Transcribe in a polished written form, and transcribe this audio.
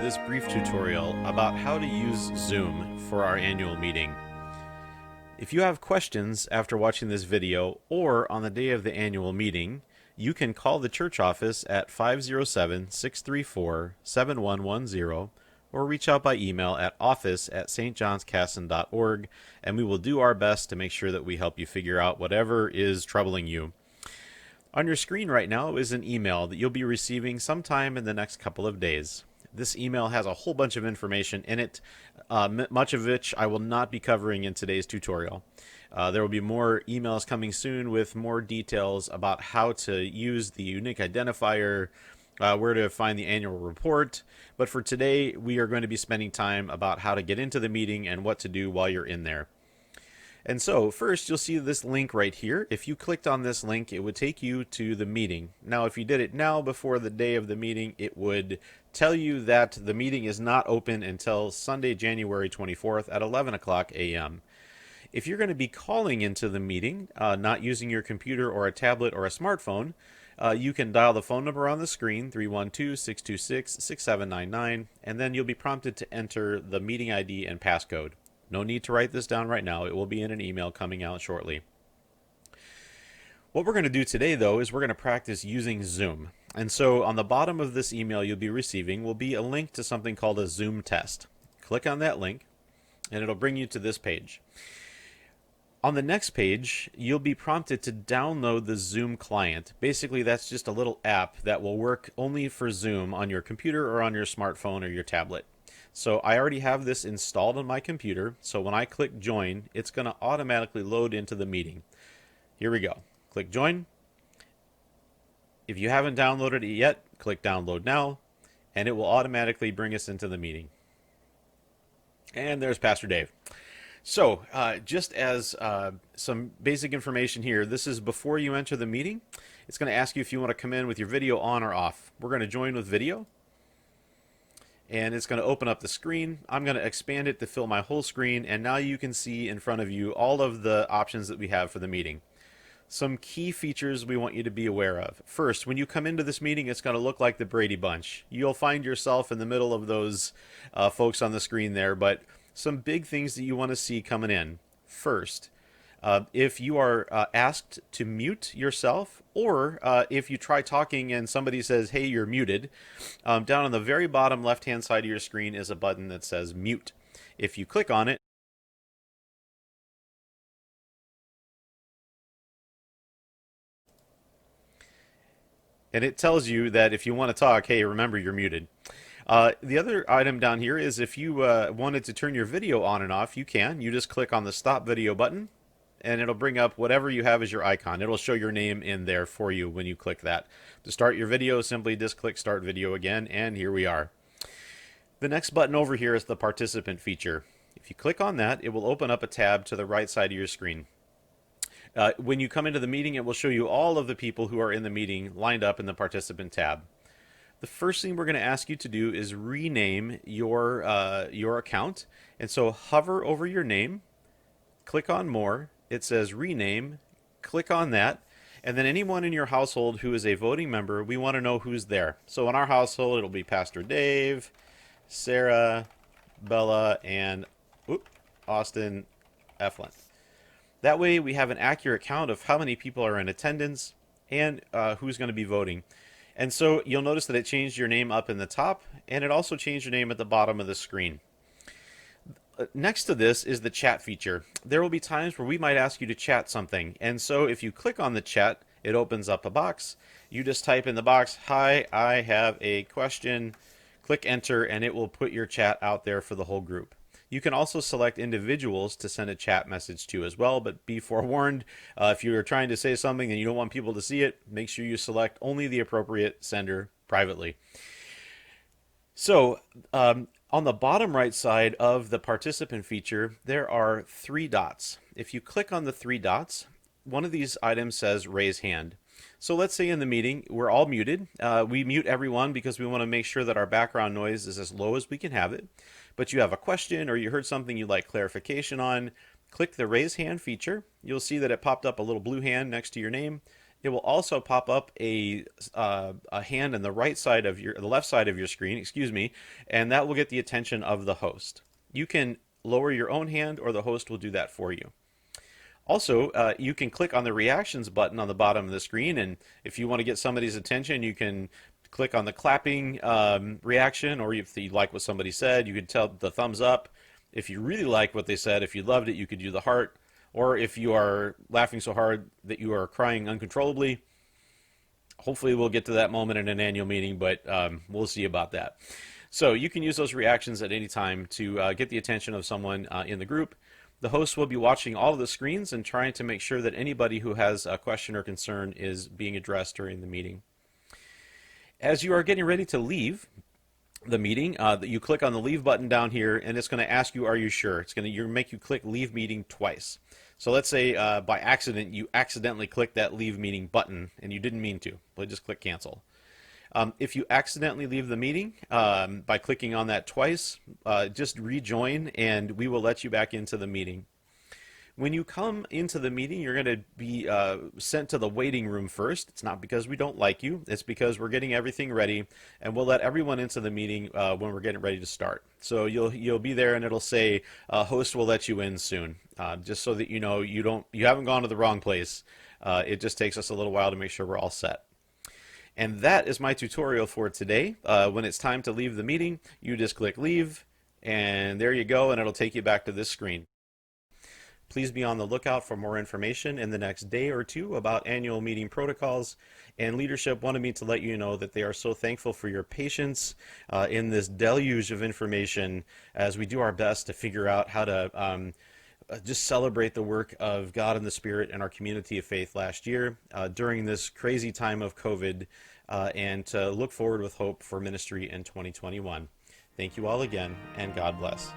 this brief tutorial about how to use Zoom for our annual meeting. If you have questions after watching this video or on the day of the annual meeting, you can call the church office at 507-634-7110 or reach out by email at office@stjohnscasson.org, and we will do our best to make sure that we help you figure out whatever is troubling you. On your screen right now is an email that you'll be receiving sometime in the next couple of days. This email has a whole bunch of information in it, much of which I will not be covering in today's tutorial. There will be more emails coming soon with more details about how to use the unique identifier, where to find the annual report. But for today, we are going to be spending time about how to get into the meeting and what to do while you're in there. And so first you'll see this link right here. If you clicked on this link, it would take you to the meeting. Now if you did it now before the day of the meeting, it would tell you that the meeting is not open until Sunday, January 24th at 11 o'clock a.m. If you're going to be calling into the meeting, not using your computer or a tablet or a smartphone, you can dial the phone number on the screen, 312-626-6799, and then you'll be prompted to enter the meeting ID and passcode. No need to write this down right now. It will be in an email coming out shortly. What we're going to do today, though, is we're going to practice using Zoom. And so on the bottom of this email you'll be receiving will be a link to something called a Zoom test. Click on that link, and it'll bring you to this page. On the next page, you'll be prompted to download the Zoom client. Basically, that's just a little app that will work only for Zoom on your computer or on your smartphone or your tablet. So I already have this installed on my computer, so when I click join, it's going to automatically load into the meeting. Here we go. Click join. If you haven't downloaded it yet, click download now, and it will automatically bring us into the meeting. And there's Pastor Dave. So just as some basic information here, this is before you enter the meeting. It's going to ask you if you want to come in with your video on or off. We're going to join with video. And it's going to open up the screen. I'm going to expand it to fill my whole screen, and now you can see in front of you all of the options that we have for the meeting. Some key features we want you to be aware of. First, when you come into this meeting, it's going to look like the Brady Bunch. You'll find yourself in the middle of those folks on the screen there, but some big things that you want to see coming in. First, if you are asked to mute yourself, or if you try talking and somebody says, hey, you're muted, down on the very bottom left-hand side of your screen is a button that says mute. If you click on it, and it tells you that if you want to talk, hey, remember you're muted. The other item down here is if you wanted to turn your video on and off, you can. You just click on the stop video button, and it'll bring up whatever you have as your icon. It'll show your name in there for you when you click that. To start your video, simply just click Start Video again, and here we are. The next button over here is the Participant feature. If you click on that, it will open up a tab to the right side of your screen. When you come into the meeting, it will show you all of the people who are in the meeting lined up in the Participant tab. The first thing we're going to ask you to do is rename your account. And so hover over your name, click on More. It says rename, click on that, and then anyone in your household who is a voting member, we want to know who's there. So in our household, it'll be Pastor Dave, Sarah, Bella, and Austin Eflin. That way we have an accurate count of how many people are in attendance and who's going to be voting. And so you'll notice that it changed your name up in the top, and it also changed your name at the bottom of the screen. Next to this is the chat feature. There will be times where we might ask you to chat something, and so if you click on the chat, it opens up a box. You just type in the box, hi, I have a question, click enter, and it will put your chat out there for the whole group. You can also select individuals to send a chat message to as well, but be forewarned, if you're trying to say something and you don't want people to see it, make sure you select only the appropriate sender privately. So on the bottom right side of the Participant feature, there are three dots. If you click on the three dots, one of these items says raise hand. So let's say in the meeting, we're all muted. We mute everyone because we want to make sure that our background noise is as low as we can have it. But you have a question or you heard something you'd like clarification on, click the raise hand feature. You'll see that it popped up a little blue hand next to your name, It will also pop up a hand on the the left side of your screen, excuse me, and that will get the attention of the host. You can lower your own hand, or the host will do that for you. Also, you can click on the reactions button on the bottom of the screen, and if you want to get somebody's attention, you can click on the clapping reaction, or if you like what somebody said, you can tell the thumbs up. If you really like what they said, if you loved it, you could do the heart. Or if you are laughing so hard that you are crying uncontrollably, hopefully we'll get to that moment in an annual meeting, but we'll see about that. So you can use those reactions at any time to get the attention of someone in the group. The host will be watching all of the screens and trying to make sure that anybody who has a question or concern is being addressed during the meeting. As you are getting ready to leave the meeting, you click on the leave button down here, and it's going to ask you, are you sure? It's going to make you click leave meeting twice. So let's say by accident you accidentally clicked that leave meeting button and you didn't mean to, but just click cancel. If you accidentally leave the meeting by clicking on that twice, just rejoin and we will let you back into the meeting. When you come into the meeting, you're going to be sent to the waiting room first. It's not because we don't like you. It's because we're getting everything ready, and we'll let everyone into the meeting when we're getting ready to start. So you'll be there, and it'll say host will let you in soon, just so that you know you haven't gone to the wrong place. It just takes us a little while to make sure we're all set. And that is my tutorial for today. When it's time to leave the meeting, you just click leave, and there you go, and it'll take you back to this screen. Please be on the lookout for more information in the next day or two about annual meeting protocols. And leadership wanted me to let you know that they are so thankful for your patience in this deluge of information as we do our best to figure out how to just celebrate the work of God and the Spirit in our community of faith last year during this crazy time of COVID, and to look forward with hope for ministry in 2021. Thank you all again, and God bless.